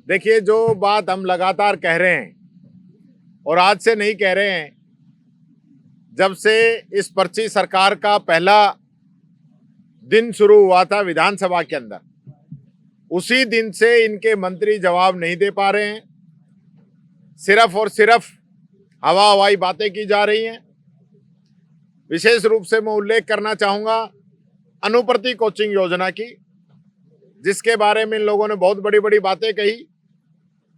देखिए, जो बात हम लगातार कह रहे हैं और आज से नहीं कह रहे हैं, जब से इस पर्ची सरकार का पहला दिन शुरू हुआ था विधानसभा के अंदर, उसी दिन से इनके मंत्री जवाब नहीं दे पा रहे हैं। सिर्फ और सिर्फ हवा हवाई बातें की जा रही हैं। विशेष रूप से मैं उल्लेख करना चाहूंगा अनुप्रति कोचिंग योजना की, जिसके बारे में इन लोगों ने बहुत बड़ी बड़ी बातें कही,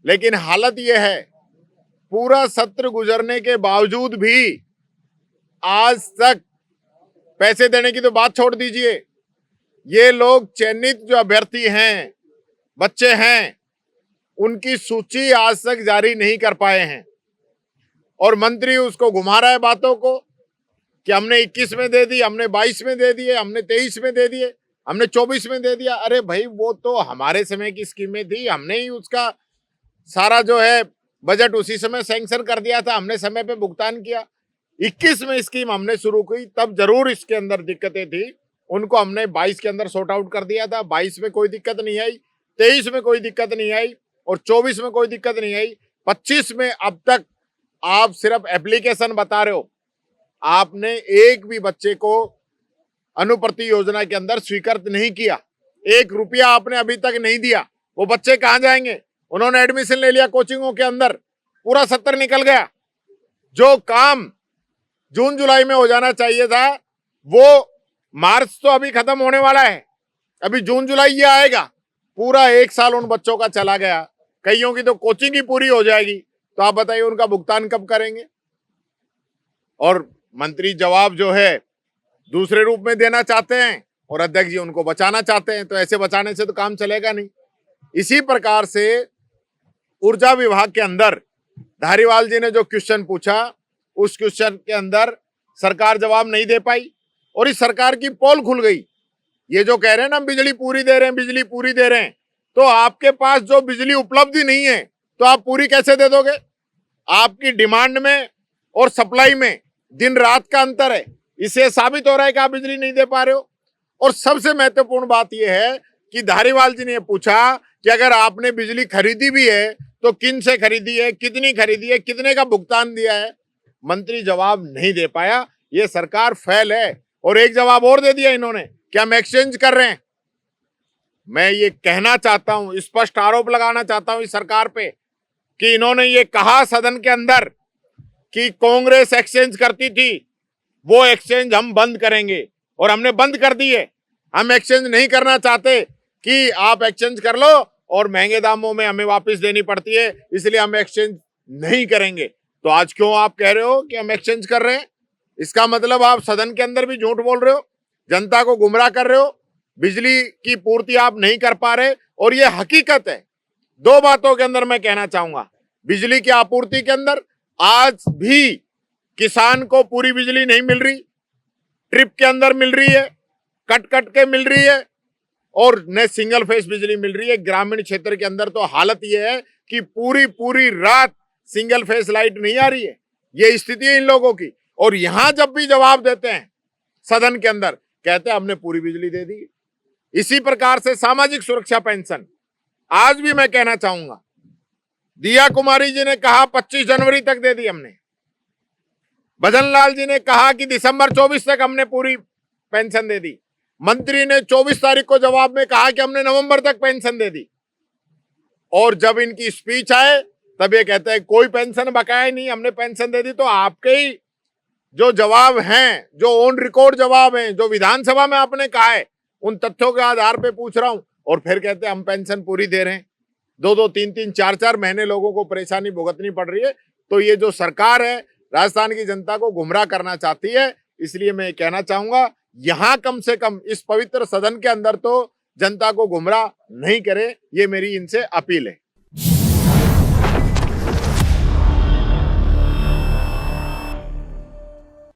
लेकिन हालत यह है पूरा सत्र गुजरने के बावजूद भी आज तक पैसे देने की तो बात छोड़ दीजिए, ये लोग चयनित जो अभ्यर्थी हैं, बच्चे हैं, उनकी सूची आज तक जारी नहीं कर पाए हैं। और मंत्री उसको घुमा रहा है बातों को कि हमने 21 में दे दी, हमने 22 में दे दिए, हमने 23 में दे दिए, हमने 24 में दे दिया। अरे भाई, वो तो हमारे समय की स्कीमें थी, हमने ही उसका सारा जो है बजट उसी समय सैंक्शन कर दिया था, हमने समय पे भुगतान किया। 21 में स्कीम हमने शुरू की, तब जरूर इसके अंदर दिक्कतें थी, उनको हमने 22 के अंदर सॉर्ट आउट कर दिया था। 22 में कोई दिक्कत नहीं आई, 23 में कोई दिक्कत नहीं आई और 24 में कोई दिक्कत नहीं आई। 25 में अब तक आप सिर्फ एप्लीकेशन बता रहे हो, आपने एक भी बच्चे को अनुप्रति योजना के अंदर स्वीकृत नहीं किया। 1 रुपया आपने अभी तक नहीं दिया। वो बच्चे कहां जाएंगे? उन्होंने एडमिशन ले लिया कोचिंगों के अंदर, पूरा सत्र निकल गया। जो काम जून जुलाई में हो जाना चाहिए था, वो मार्च तो अभी खत्म होने वाला है, अभी जून जुलाई ये आएगा। पूरा 1 साल उन बच्चों का चला गया। कईयों की तो कोचिंग ही पूरी हो जाएगी, तो आप बताइए उनका भुगतान कब करेंगे? और मंत्री जवाब जो है दूसरे रूप में देना चाहते हैं और अध्यक्ष जी उनको बचाना चाहते हैं, तो ऐसे बचाने से तो काम चलेगा नहीं। इसी प्रकार से ऊर्जा विभाग के अंदर धारीवाल जी ने जो क्वेश्चन पूछा, उस क्वेश्चन के अंदर सरकार जवाब नहीं दे पाई और इस सरकार की पोल खुल गई। ये जो कह रहे हैं ना, बिजली पूरी दे रहे हैं, बिजली पूरी दे रहे हैं, तो आपके पास जो बिजली उपलब्ध नहीं है तो आप पूरी कैसे दे दोगे? आपकी डिमांड में और सप्लाई में दिन रात का अंतर है, इसे साबित हो रहा है कि आप बिजली नहीं दे पा रहे हो। और सबसे महत्वपूर्ण बात यह है कि धारीवाल जी ने पूछा कि अगर आपने बिजली खरीदी भी है तो किन से खरीदी है, कितनी खरीदी है, कितने का भुगतान दिया है? मंत्री जवाब नहीं दे पाया। ये सरकार फेल है। और एक जवाब और दे दिया इन्होंने कि हम एक्सचेंज कर रहे हैं। मैं ये कहना चाहता हूं, स्पष्ट आरोप लगाना चाहता हूं इस सरकार पे कि इन्होंने ये कहा सदन के अंदर कि कांग्रेस एक्सचेंज करती थी, वो एक्सचेंज हम बंद करेंगे, और हमने बंद कर दी है। हम एक्सचेंज नहीं करना चाहते कि आप एक्सचेंज कर लो और महंगे दामों में हमें वापस देनी पड़ती है, इसलिए हम एक्सचेंज नहीं करेंगे। तो आज क्यों आप कह रहे हो कि हम एक्सचेंज कर रहे हैं? इसका मतलब आप सदन के अंदर भी झूठ बोल रहे हो, जनता को गुमराह कर रहे हो, बिजली की पूर्ति आप नहीं कर पा रहे, और ये हकीकत है। 2 बातों के अंदर मैं कहना चाहूंगा, बिजली की आपूर्ति के अंदर आज भी किसान को पूरी बिजली नहीं मिल रही, ट्रिप के अंदर मिल रही है, कट कट के मिल रही है, और न सिंगल फेस बिजली मिल रही है। ग्रामीण क्षेत्र के अंदर तो हालत यह है कि पूरी पूरी रात सिंगल फेस लाइट नहीं आ रही है। ये स्थिति है इन लोगों की। और यहां जब भी जवाब देते हैं सदन के अंदर, कहते हैं हमने पूरी बिजली दे दी। इसी प्रकार से सामाजिक सुरक्षा पेंशन, आज भी मैं कहना चाहूंगा, दिया कुमारी जी ने कहा 25 जनवरी तक दे दी हमने। भजन लाल जी ने कहा कि दिसंबर 24 तक हमने पूरी पेंशन दे दी। मंत्री ने 24 तारीख को जवाब में कहा कि हमने नवंबर तक पेंशन दे दी। और जब इनकी स्पीच आए तब ये कहते हैं कोई पेंशन बकाया नहीं, हमने पेंशन दे दी। तो आपके ही जो जवाब हैं, जो ऑन रिकॉर्ड जवाब हैं, जो विधानसभा में आपने कहा है, उन तथ्यों के आधार पे पूछ रहा हूं, और फिर कहते हैं हम पेंशन पूरी दे रहे हैं। 2-2, 3-3, 4-4 महीने लोगों को परेशानी भुगतनी पड़ रही है। तो ये जो सरकार है, राजस्थान की जनता को गुमराह करना चाहती है। इसलिए मैं कहना चाहूंगा, यहां कम से कम इस पवित्र सदन के अंदर तो जनता को गुमराह नहीं करे, ये मेरी इनसे अपील है।